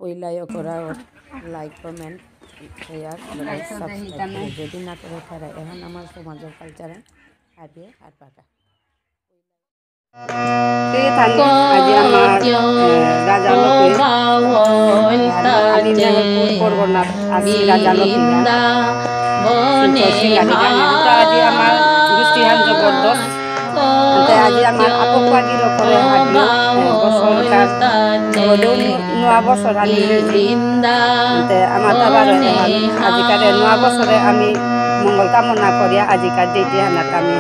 ওইলাইও করা like comment share subscribe যদি না করে তারা এখন আমার সমাজের কালচারে আগে আর পাটা আজি আমার রাজা আজি আমার গোষ্ঠীহান জবরদস্ত আজি আমার আপকাগির করে বছরকার নয়া বছর আমি আমার আবার আজিকালে নয়া বছরে আমি মঙ্গল কামনা করিয়া আজিকার ডেটে হানাত আমি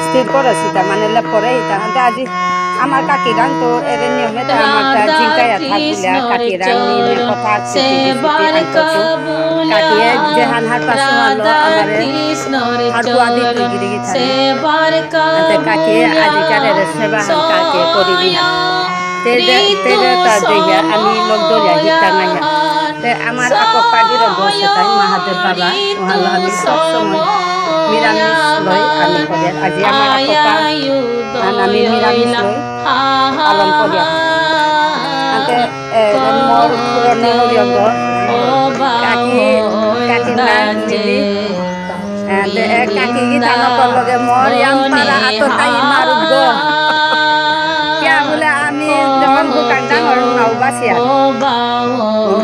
স্থির করেছি তা মানে পরে তাহলে আজি আমার কাকিরাং তো এর নিয়মে আমার চিন্তায় থাকবিলা কাকিরাং নিয়মে কথা কাকিয়ে যে হান হার পাশে আলো আমারে হাড়ু আদি তৈরি গিয়ে কাকিয়ে আজিকার সেবা হান কাকিয়ে করি দিয়া আমি লোক দরিয়া হিতা নাই আমার আকক পাগির বসে তাই মহাদেব বাবা ওহালো আমি সবসময় নিরামিষ লই আমি করি আজি আমার আকক আমি নিরামিষ লই পালন করি আনতে মোর পুরনে হরিয়গ কাকি কাকি না দিদি কাকি গীতা নকর লগে মোর ইয়াম পারা আতো তাই মারুগ কিয়া বলে আমি যখন দোকান ডাঙর নাও বাসিয়া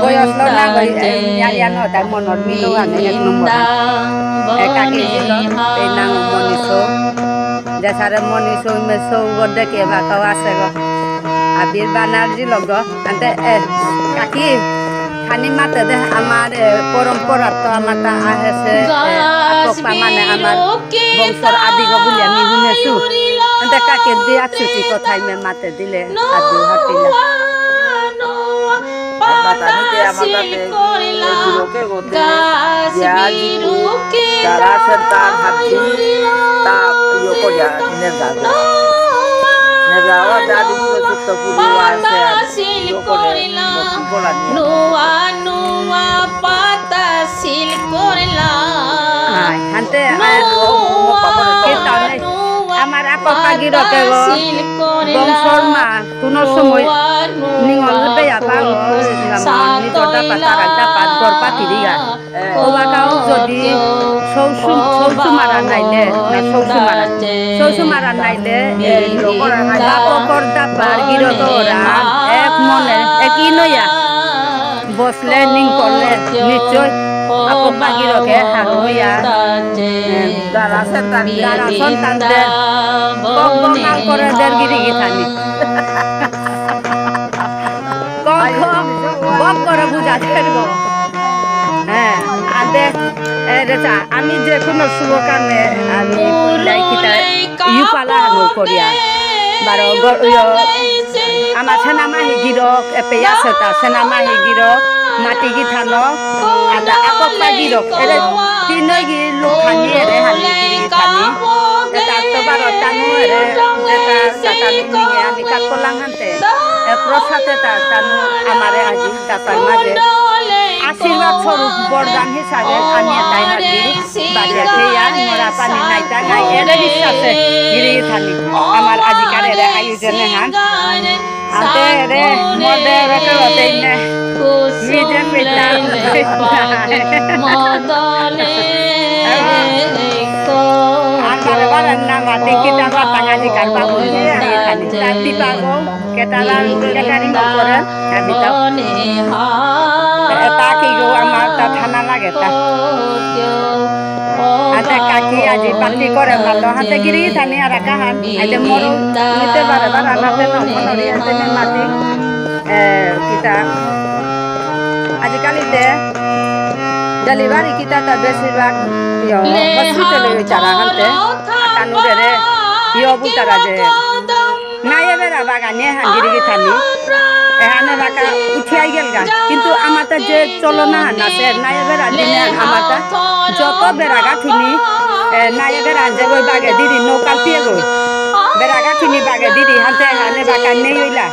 বয়স না গই ইয়ারিয়া ন তার মনৰ মিলো আনে এক নম্বৰ কাকি দিল এই নাম মনিছো যে সারে মনিছো মেসো গডে কে বাকাও আছে গো আবির বানারজি লগ আনতে কাকি খানি মাতে দে আমার পরম্পরা তো আমারটা আহেছে আপকা মানে আমার বংশর আদি গো বলি আমি শুনেছো আনতে কাকি দি আছুটি কথাই মে মাতে দিলে আদি হাতিলা বাতানিতে আমাদের গুলোকে গোতে যারা সন্তান হাতি তা ইয়ে করিয়া নেগাগো নেগাওয়া দাদি সুস্থ পুরো আছে ইয়ে করে বলা নোয়া নোয়া পাতা সিল করলা হানতে আমার আপা পাগিরতে বংশর মা কোনো সময় নিঙল বেয়া পাও নিজটা পাতা রাখা পাত গর পাতি দিয়া ওবাকাও যদি সৌসুমারা নাইলে না সৌসুমারা নাইলে আপকর দাপার গিরত ওরা এক মনে একই নয়া বসলে নিং করলে নিশ্চয় আপক পাগিরকে হার হইয়া যারা সন্তানদের বকবকাল করে দের গিরি গিথানি বক করে বুঝাতে গো হ্যাঁ আদে রেচা আমি যে কোনো শুভ কামে আমি লাইকিটা ইউপালা হানো করিয়া বারো আমার সেনামাহি গিরক এপেয়া সেটা সেনামাহি গিরক মাটি গিথানো আদা আপকা গিরক এরে তিনই গি লোখানি এরে হানি গিরি গিথানি এটা তো বারো টানু এরে যেটা সাতানি নিয়ে আমি কাকলাং হানতে প্রসাদে টানু আমারে আজি তাপার মাঝে আশীর্বাদ স্বরূপ বরদান হিসাবে আমি এটাই হাতি বাড়িয়া খেয়া মরা পানি নাইতা নাই এরে বিশ্বাসে গিরি গিথানি আমার আজিকার এরে আয়োজনে হান আতে রে মদে রতে রতেই নে নিজে পিতা মদলে আমার বাবার নাম আতে কিতা বাতাঙ্গা জি কারবা বলি আমি খালি তাতি পাগো কেটালা কেটারি করে আমি তো এটা কি গো আমার তা থানা লাগে তা আতে কাকি আজি পাতি করে ভালো হাতে গিরি থানি আর কাহান আইতে মরো নিতে পারে বারা নাতে নমনরি হাতে মাটি কিতা আজিকালিতে ডেলিভারি কিতা তা বেশিরভাগ হসপিটালে চারা হাতে কানুরে ইয় বুতারা যে নাইয়ে বেড়া বাগানে হাঙ্গিরি গিথানি এখানে বাকা উঠিয়াই গেল গা কিন্তু আমারটা যে চলনা নাচে নাইয়ে বেড়া দিনে আমারটা যত বেড়া গাঠুনি নাইয়ে বেড়া যে ওই বাগে দিদি নৌকাল পিয়ে গই বেড়া গাঠুনি বাগে দিদি হাতে হানে বাকা নেই হইলা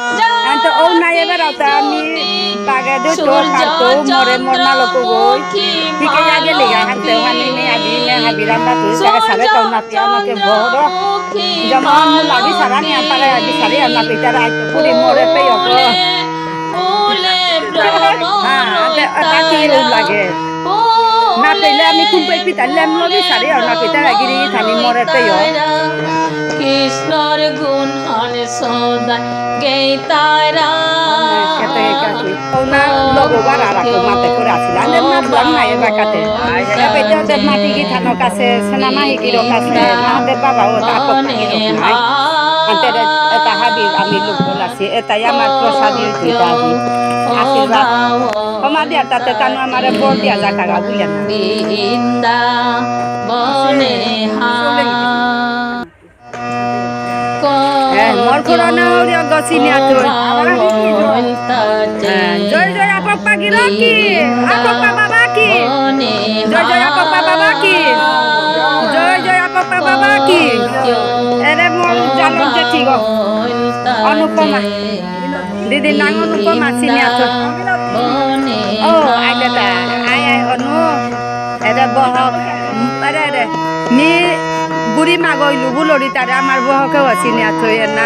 তো ও নাইয়ে বেড়াটা আমি বাগে দুটো পারতো মরে মোর মালকো গই ঠিকে আগে লেগা হাতে হানি নে আজি নে হাবিরাম বাতু সারা সারে তো নাতি আমাকে বড় যেমন লাগি সারা নি আপারে আজি সারে না পিতারা আইতো পুরি মরে পেয়ক কেউ লাগে না পেলে আমি কুম্পাই পিতা লেমলো বিচারি আর না পিতা গিরি থানি মরেতেই কৃষ্ণর গুণ হন সদা গেতারা লগোবার আর আকো মাতে করে আসিল আলে মাতলাম না এবার কাতে এবার ওদের মাটি গিঠানোর কাছে সেনামাহি গিরোর কাছে আমাদের বাবা ও তাপক গিরোক নাই আন্তের এটা হাবিব আমি লোক বলাছি এটাই আমার প্রসাদী আশীর্বাদ ক্ষমা দিয়া তাতে তানো আমার বর দিয়া যা কাকা বুঝলেন না বৃন্দা বনে মোর করোনা ওরিয়া গছি নিয়া তো জয় জয় আপক পাগির কি আপক বাবা কি জয় জয় আপক বাবা কি জয় জয় আপক বাবা কি এরে মোর জানো যে ঠিক অনুপমা দিদি নাম অনুপমা চিনিয়া তো ও আইটা আই অনু এরে বহ আরে নি বুড়ি মা গইলু বুলরি তারে আমার বহকেও চিনিয়া থই না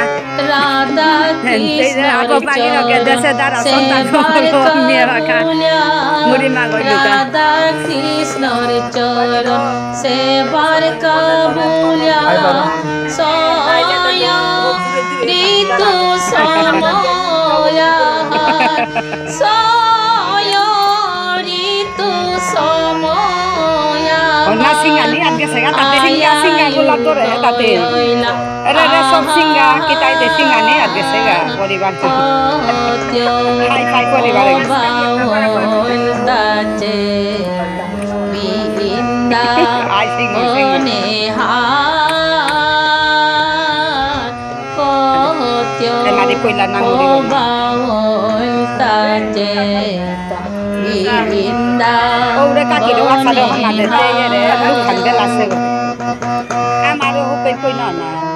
রাধা কৃষ্ণ দেশে দ্বারা সন্তান মেয়ে রাখা বুড়ি মা গইলু রাধা কৃষ্ণর চরণ সেবার কাবুলিয়া সয় ঋতু সময়া সয় ঋতু সময়া না সিঙ্গানি আজকে সেগা তাতে সিঙ্গা গুলা ধরে তাতে এরা সব সিঙ্গা কিতাই দে সিঙ্গানি আজকে সেগা পরিবার হাই ফাই পরিবার আই সিঙ্গা এমারি কইলা না ওরে কাকি রে ওয়াসালে হানা দে রে লুখান গেলাছে আমারও হুপে কই না না